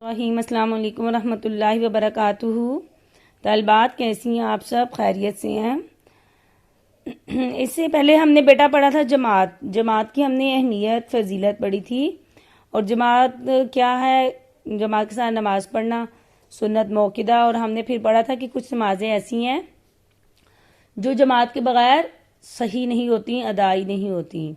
السلام علیکم ورحمۃ اللہ وبرکاتہ۔ طالبات کیسی ہیں آپ سب؟ خیریت سے ہیں؟ اس سے پہلے ہم نے بیٹا پڑھا تھا جماعت کی ہم نے اہمیت فضیلت پڑھی تھی، اور جماعت کیا ہے، جماعت کے ساتھ نماز پڑھنا سنت موقدہ، اور ہم نے پھر پڑھا تھا کہ کچھ نمازیں ایسی ہیں جو جماعت کے بغیر صحیح نہیں ہوتی، ادائی نہیں ہوتی۔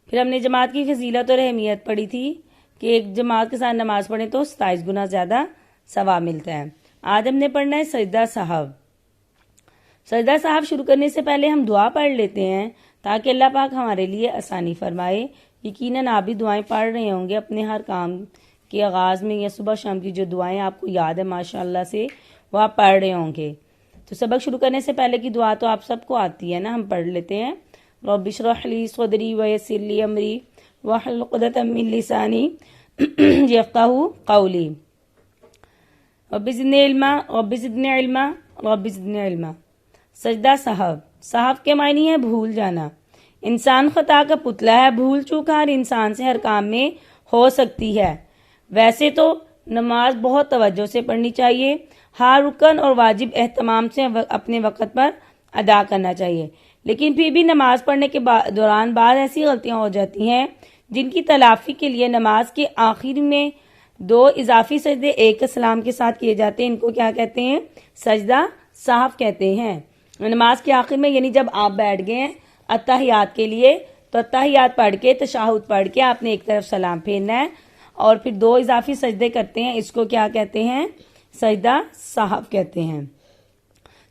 پھر ہم نے جماعت کی فضیلت اور اہمیت پڑھی تھی کہ ایک جماعت کے ساتھ نماز پڑھیں تو 27 گنا زیادہ ثواب ملتا ہے۔ آج ہم نے پڑھنا ہے سجدہ سہو۔ سجدہ سہو شروع کرنے سے پہلے ہم دعا پڑھ لیتے ہیں تاکہ اللہ پاک ہمارے لیے آسانی فرمائے۔ یقیناً آپ بھی دعائیں پڑھ رہے ہوں گے اپنے ہر کام کے آغاز میں، یا صبح شام کی جو دعائیں آپ کو یاد ہے ماشاءاللہ سے وہ آپ پڑھ رہے ہوں گے۔ تو سبق شروع کرنے سے پہلے کی دعا تو آپ سب کو آتی ہے نا، ہم پڑھ لیتے ہیں۔ رب اشرح لی صدری ویسر لی امری واحلل عقدۃ من لسانی یفقہوا قولی۔ رب زدنی علما رب زدنی علما رب زدنی علما۔ سجدہ سہو، سہو کے معنی ہے بھول جانا۔ انسان خطا کا پتلا ہے، بھول چوک ہر انسان سے ہر کام میں ہو سکتی ہے۔ ویسے تو نماز بہت توجہ سے پڑھنی چاہیے، ہر رکن اور واجب اہتمام سے اپنے وقت پر ادا کرنا چاہیے، لیکن پھر بھی نماز پڑھنے کے دوران بعض ایسی غلطیاں ہو جاتی ہیں جن کی تلافی کے لیے نماز کے آخر میں 2 اضافی سجدے ایک سلام کے ساتھ کیے جاتے ہیں۔ ان کو کیا کہتے ہیں؟ سجدہ سہو کہتے ہیں۔ نماز کے آخر میں یعنی جب آپ بیٹھ گئے ہیں اتحیات کے لیے، تو اتحیات پڑھ کے تشہد پڑھ کے آپ نے ایک طرف سلام پھیرنا ہے اور پھر 2 اضافی سجدے کرتے ہیں۔ اس کو کیا کہتے ہیں؟ سجدہ سہو کہتے ہیں۔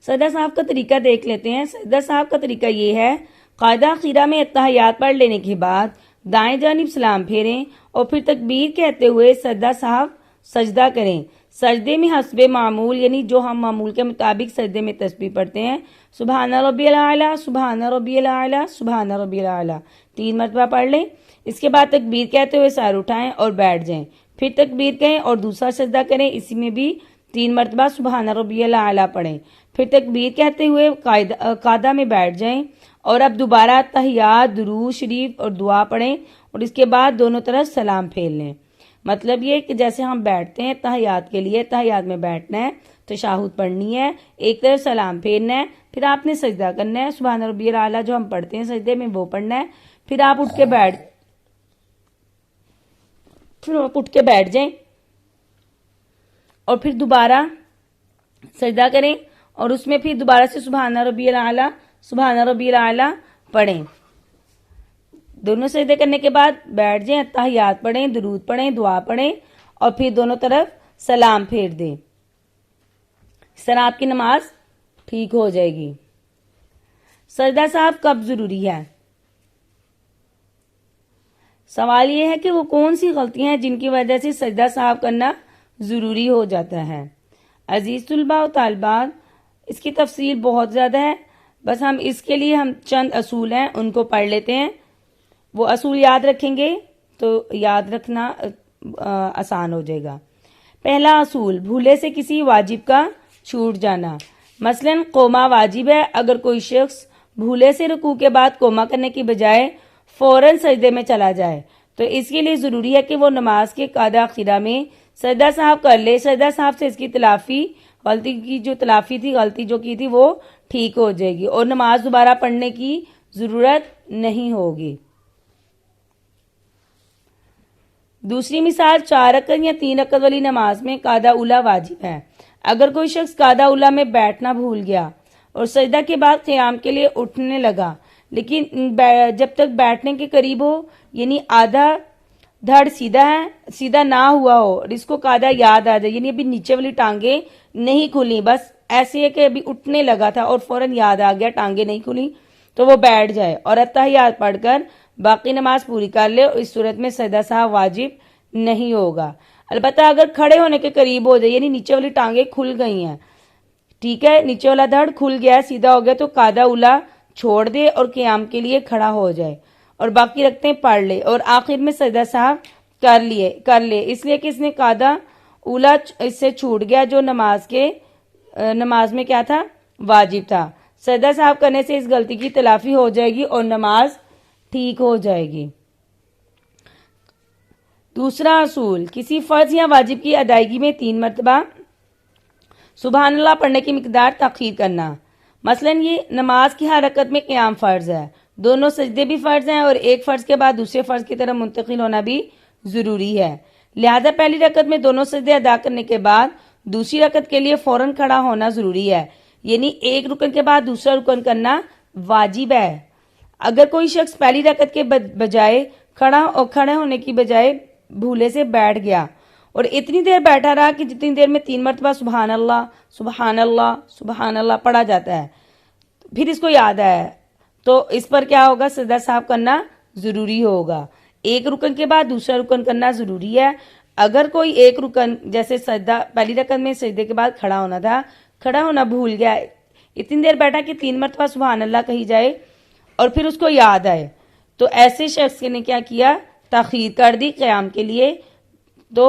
سجدہ سہو کا طریقہ دیکھ لیتے ہیں۔ سجدہ سہو کا طریقہ یہ ہے، قاعدہ اخیرہ میں اتحیات پڑھ لینے کے بعد دائیں جانب سلام پھیریں اور پھر تکبیر کہتے ہوئے سجدہ سہو سجدہ کریں۔ سجدے میں حسب معمول یعنی جو ہم معمول کے مطابق سجدے میں تسبیح پڑھتے ہیں، سبحان ربی الاعلیٰ سبحان ربی الاعلیٰ سبحان ربی الاعلیٰ 3 مرتبہ پڑھ لیں۔ اس کے بعد تکبیر کہتے ہوئے سر اٹھائیں اور بیٹھ جائیں، پھر تکبیر کہیں اور دوسرا سجدہ کریں، اسی میں بھی 3 مرتبہ سبحان ربی الاعلیٰ پڑھیں، پھر تکبیر کہتے ہوئے قاعدہ میں بیٹھ جائیں اور اب دوبارہ تحیات، درود شریف اور دعا پڑھیں اور اس کے بعد دونوں طرف سلام پھیر لیں۔ مطلب یہ کہ جیسے ہم بیٹھتے ہیں تحیات کے لیے، تحیات میں بیٹھنا ہے، تشہد پڑھنی ہے، ایک طرف سلام پھیرنا ہے، پھر آپ نے سجدہ کرنا ہے، سبحان ربی الاعلیٰ جو ہم پڑھتے ہیں سجدے میں وہ پڑھنا ہے، پھر آپ اٹھ کے بیٹھ جائیں اور پھر دوبارہ سجدہ کریں اور اس میں پھر دوبارہ سے سبحان ربی الاعلیٰ سبحان ربی الاعلیٰ پڑھیں۔ دونوں سجدے کرنے کے بعد بیٹھ جائیں، اتحیات پڑھیں، درود پڑھیں، دعا پڑھیں اور پھر دونوں طرف سلام پھیر دیں۔ اس طرح آپ کی نماز ٹھیک ہو جائے گی۔ سجدہ سہو کب ضروری ہے؟ سوال یہ ہے کہ وہ کون سی غلطیاں ہیں جن کی وجہ سے سجدہ سہو کرنا ضروری ہو جاتا ہے۔ عزیز طلباء و طالبات، اس کی تفصیل بہت زیادہ ہے، بس اس کے لیے ہم چند اصول ہیں ان کو پڑھ لیتے ہیں۔ وہ اصول یاد رکھیں گے تو یاد رکھنا آسان ہو جائے گا۔ پہلا اصول، بھولے سے کسی واجب کا چھوٹ جانا۔ مثلا قوما واجب ہے، اگر کوئی شخص بھولے سے رکوع کے بعد قوما کرنے کی بجائے فوراً سجدے میں چلا جائے تو اس کے لیے ضروری ہے کہ وہ نماز کے قاعدہ اخیرہ میں سجدہ سہو کر لے۔ سجدہ سہو سے اس کی غلطی جو کی تھی وہ ٹھیک ہو جائے گی اور نماز دوبارہ پڑھنے کی ضرورت نہیں ہوگی۔ دوسری مثال، 4 رکعت یا 3 رکعت والی نماز میں قاعدہ اولیٰ واجب ہے۔ اگر کوئی شخص قاعدہ اولیٰ میں بیٹھنا بھول گیا اور سجدہ کے بعد قیام کے لیے اٹھنے لگا، لیکن جب تک بیٹھنے کے قریب ہو یعنی آدھا دھڑ سیدھا نہ ہوا ہو اور اس کو قاعدہ یاد آ جائے، یعنی ابھی نیچے والی ٹانگیں نہیں کھلی، بس ایسے ہے کہ ابھی اٹھنے لگا تھا اور فوراً یاد آ گیا ٹانگیں نہیں کھلی، تو وہ بیٹھ جائے اور اتحیات پڑھ کر باقی نماز پوری کر لے، اور اس صورت میں سجدہ سہو واجب نہیں ہوگا۔ البتہ اگر کھڑے ہونے کے قریب ہو جائے، یعنی نیچے والی ٹانگیں کھل گئی ہیں، ٹھیک ہے، نیچے والا دھڑ کھل گیا، سیدھا ہو گیا، تو قاعدہ اولیٰ چھوڑ دے اور قیام کے لیے کھڑا ہو جائے اور باقی رکعتیں پڑھ لے اور آخر میں سجدہ سہو کر لے، اس لیے کہ اس نے قاعدہ اولیٰ اس سے چھوٹ گیا جو نماز میں کیا تھا؟ واجب تھا۔ سجدہ سہو کرنے سے اس غلطی کی تلافی ہو جائے گی اور نماز ٹھیک ہو جائے گی۔ دوسرا اصول، کسی فرض یا واجب کی ادائیگی میں 3 مرتبہ سبحان اللہ پڑھنے کی مقدار تاخیر کرنا۔ مثلا یہ نماز کی ہر رکعت میں قیام فرض ہے، دونوں سجدے بھی فرض ہیں اور ایک فرض کے بعد دوسرے فرض کی طرف منتقل ہونا بھی ضروری ہے، لہذا پہلی رکعت میں دونوں سجدے ادا کرنے کے بعد دوسری رکعت کے لیے فوراً کھڑا ہونا ضروری ہے، یعنی ایک رکن کے بعد دوسرا رکن کرنا واجب ہے۔ اگر کوئی شخص پہلی رکعت کے بجائے کھڑے ہونے کی بجائے بھولے سے بیٹھ گیا اور اتنی دیر بیٹھا رہا کہ جتنی دیر میں 3 مرتبہ سبحان اللہ سبحان اللہ سبحان اللہ پڑھا جاتا ہے، پھر اس کو یاد ہے تو اس پر کیا ہوگا؟ سجدہ سہو کرنا ضروری ہوگا۔ ایک رکن کے بعد دوسرا رکن کرنا ضروری ہے۔ اگر کوئی ایک رکن جیسے سجدہ پہلی رکعت میں سجدے کے بعد کھڑا ہونا تھا، کھڑا ہونا بھول گیا، اتنی دیر بیٹھا کہ 3 مرتبہ سبحان اللہ کہی جائے اور پھر اس کو یاد آئے، تو ایسے شخص نے کیا کیا؟ تاخیر کر دی قیام کے لیے، تو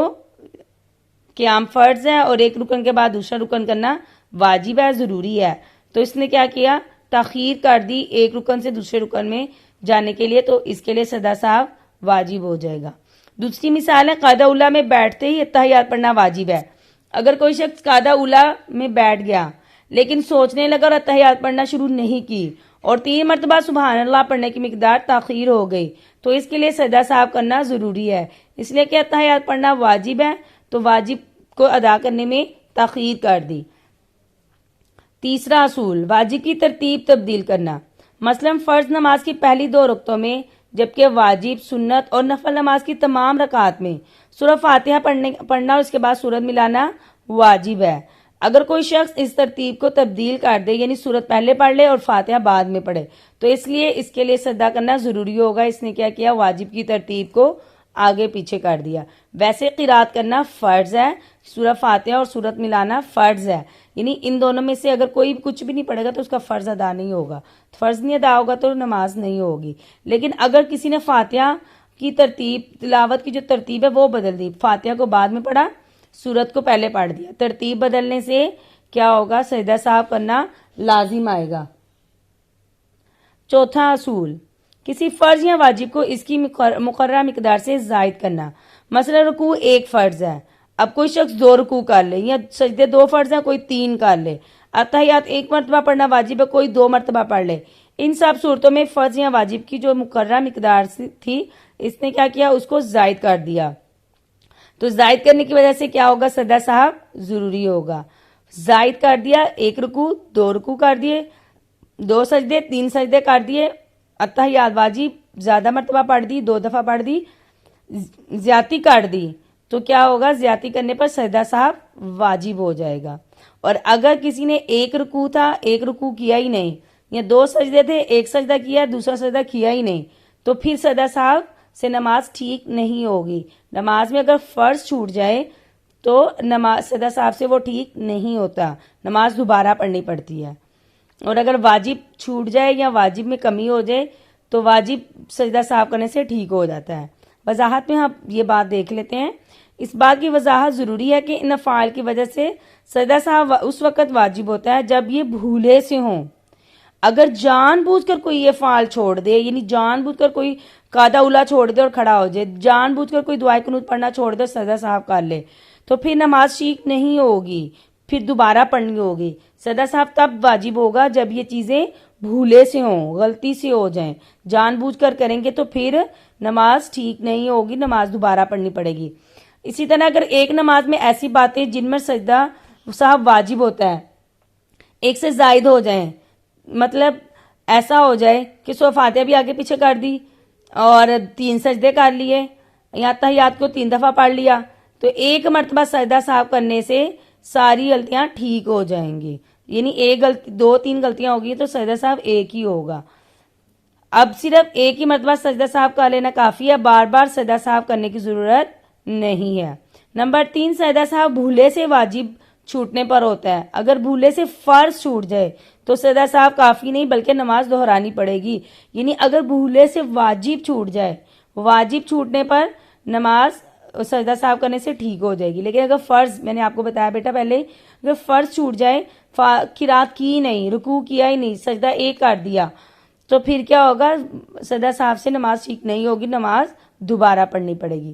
قیام فرض ہے اور ایک رکن کے بعد دوسرا رکن کرنا واجب ہے، ضروری ہے، تو اس نے کیا کیا؟ تاخیر کر دی ایک رکن سے دوسرے رکن میں جانے کے لیے، تو اس کے لیے سجدہ سہو واجب ہو جائے گا۔ دوسری مثال ہے قاعدہ اولیٰ میں بیٹھتے ہی اتحیات پڑھنا واجب ہے۔ اگر کوئی شخص قاعدہ اولیٰ میں بیٹھ گیا لیکن سوچنے لگا اور اتحیات پڑھنا شروع نہیں کی اور 3 مرتبہ سبحان اللہ پڑھنے کی مقدار تاخیر ہو گئی، تو اس کے لیے سجدہ سہو کرنا ضروری ہے، اس لیے کہ اتحیات پڑھنا واجب ہے، تو واجب کو ادا کرنے میں تاخیر کر دی۔ تیسرا اصول، واجب کی ترتیب تبدیل کرنا۔ مثلا فرض نماز کی پہلی 2 رکعتوں میں جبکہ واجب، سنت اور نفل نماز کی تمام رکعات میں سورہ فاتحہ پڑھنا اور اس کے بعد سورت ملانا واجب ہے۔ اگر کوئی شخص اس ترتیب کو تبدیل کر دے، یعنی سورت پہلے پڑھ لے اور فاتحہ بعد میں پڑھے، تو اس لیے اس کے لیے سجدہ کرنا ضروری ہوگا۔ اس نے کیا کیا؟ واجب کی ترتیب کو آگے پیچھے کر دیا۔ ویسے قرات کرنا فرض ہے، سورہ فاتحہ اور سورت ملانا فرض ہے، یعنی ان دونوں میں سے اگر کوئی کچھ بھی نہیں پڑھے گا تو اس کا فرض ادا نہیں ہوگا، فرض نہیں ادا ہوگا تو نماز نہیں ہوگی۔ لیکن اگر کسی نے فاتحہ کی ترتیب، تلاوت کی جو ترتیب ہے وہ بدل دی، فاتحہ کو بعد میں پڑھا، سورت کو پہلے پڑھ دیا، ترتیب بدلنے سے کیا ہوگا؟ سجدہ سہو کرنا لازم آئے گا۔ چوتھا اصول، کسی فرض یا واجب کو اس کی مقررہ مقدار سے زائد کرنا۔ مثلا رکوع 1 فرض ہے، اب کوئی شخص 2 رکوع کر لے، یا سجدے 2 فرض ہیں کوئی 3 کر لے، اتحیات 1 مرتبہ پڑھنا واجب ہے کوئی 2 مرتبہ پڑھ لے، ان سب صورتوں میں فرض یا واجب کی جو مقررہ مقدار تھی اس نے کیا کیا؟ اس کو زائد کر دیا، تو زائد کرنے کی وجہ سے کیا ہوگا؟ سجدہ سہو ضروری ہوگا۔ زائد کر دیا، 1 رکوع 2 رکوع کر دیے، 2 سجدے 3 سجدے کر دیے، اتحیات واجب زیادہ مرتبہ پڑھ دی، 2 دفعہ پڑھ دی، زیادتی کر دی، تو کیا ہوگا؟ زیادتی کرنے پر سجدہ سہو واجب ہو جائے گا۔ اور اگر کسی نے 1 رکوع تھا 1 رکوع کیا ہی نہیں، یا 2 سجدے تھے 1 سجدہ کیا دوسرا سجدہ کیا ہی نہیں، تو پھر سجدہ سہو سے نماز ٹھیک نہیں ہوگی۔ نماز میں اگر فرض چھوٹ جائے تو نماز سجدہ سہو سے وہ ٹھیک نہیں ہوتا، نماز دوبارہ پڑھنی پڑتی ہے۔ اور اگر واجب چھوٹ جائے یا واجب میں کمی ہو جائے تو واجب سجدہ سہو کرنے سے ٹھیک ہو جاتا ہے۔ وضاحت میں ہم یہ بات دیکھ لیتے ہیں۔ اس بات کی وضاحت ضروری ہے کہ ان افعال کی وجہ سے سجدہ سہو اس وقت واجب ہوتا ہے جب یہ بھولے سے ہوں۔ اگر جان بوجھ کر کوئی یہ فعال چھوڑ دے، یعنی جان بوجھ کر کوئی قاعدہ اولیٰ چھوڑ دے اور کھڑا ہو جائے، جان بوجھ کر کوئی دعائے قنوت پڑھنا چھوڑ دے اور سجدہ سہو کر لے، تو پھر نماز ٹھیک نہیں ہوگی، پھر دوبارہ پڑھنی ہوگی۔ سجدہ سہو تب واجب ہوگا جب یہ چیزیں بھولے سے ہوں، غلطی سے ہو جائیں، جان بوجھ کر کریں گے تو پھر نماز ٹھیک نہیں ہوگی، نماز دوبارہ پڑھنی پڑے گی۔ اسی طرح اگر ایک نماز میں ایسی باتیں جن میں سجدہ سہو واجب ہوتا ہے ایک سے زائد ہو جائیں، مطلب ایسا ہو جائے کہ سورہ فاتحہ بھی آگے پیچھے کر دی اور 3 سجدے کر لیے یا تحیات کو 3 دفعہ پڑھ لیا، تو 1 مرتبہ سجدہ سہو کرنے سے ساری غلطیاں ٹھیک ہو جائیں گی، یعنی ایک غلطی 2-3 غلطیاں ہوگی تو سجدہ سہو ایک ہی ہوگا۔ اب صرف ایک ہی مرتبہ سجدہ سہو کر لینا کافی ہے، بار بار سجدہ سہو کرنے کی ضرورت نہیں ہے۔ نمبر 3، سجدہ سہو بھولے سے واجب چھوٹنے پر ہوتا ہے۔ اگر بھولے سے فرض چھوٹ جائے تو سجدہ سہو کافی نہیں بلکہ نماز دہرانی پڑے گی، یعنی اگر بھولے سے واجب چھوٹ جائے، واجب چھوٹنے پر نماز سجدہ سہو کرنے سے ٹھیک ہو جائے گی، لیکن اگر فرض، میں نے آپ کو بتایا بیٹا پہلے، اگر فرض چھوٹ جائے، قرات کی نہیں، رکوع کیا ہی نہیں، سجدہ ایک کر دیا، تو پھر کیا ہوگا؟ سجدہ سہو سے نماز ٹھیک نہیں ہوگی، نماز دوبارہ پڑھنی پڑے گی۔